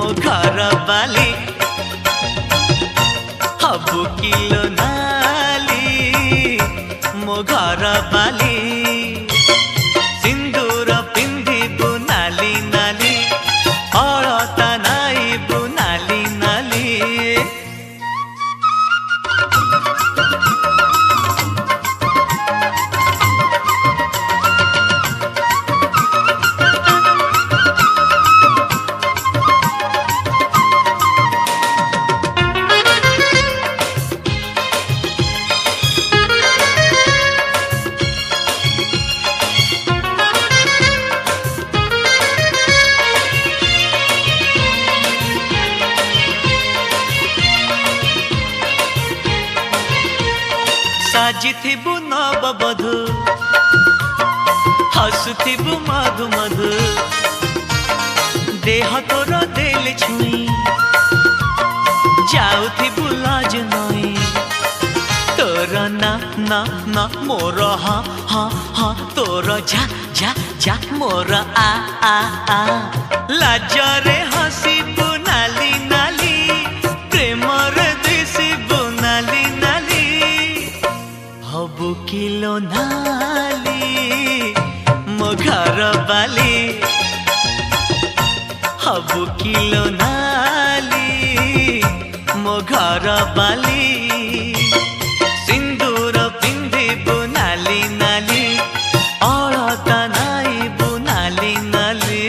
मो घर बाली हबु किलो नाली मो घर बाली सिंदूर पिंधिबु नाली नाली अलता नाइबु नाली नाली साजिथिबु नववधू हसुथिबु मधु मधु देह तोर देले छुई जाउथिबु लाज नई तोर ना ना ना मोर हा हा हा तोर झा झा झा मोर आ आ लाजरे हसिबु नाली नाली प्रेमरे दिसिबु नाली नाली हबु किलो नाली मो घर बाली हबु किलो नाली मो घर बाली सिंदूर पिंधिबु नाली नाली अलता नाइबु नाली नाली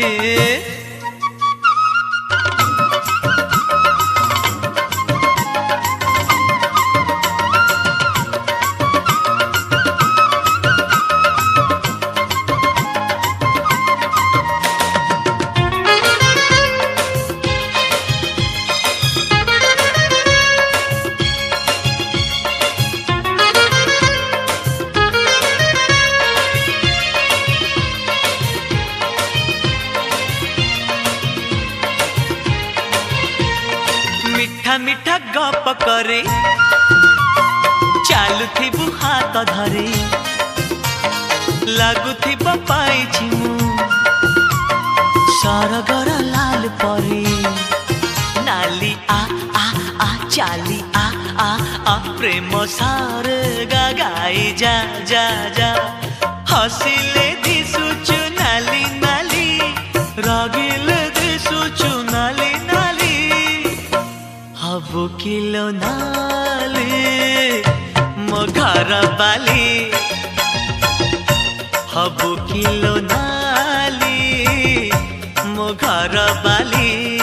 मीठा मीठा गप करे चालुथिबु हाथ धरे लागुथिब पाइछि मु सरगर लाल परे नाली आ आ आ चाली आ आ आ प्रेम सार गाई जा जा जा हसिले दिसुचु नाली नाली रागिले दिसुचु नाली नाली हबु किलो नाली मो घर बाली हबु किलो नाली मो घर बाली।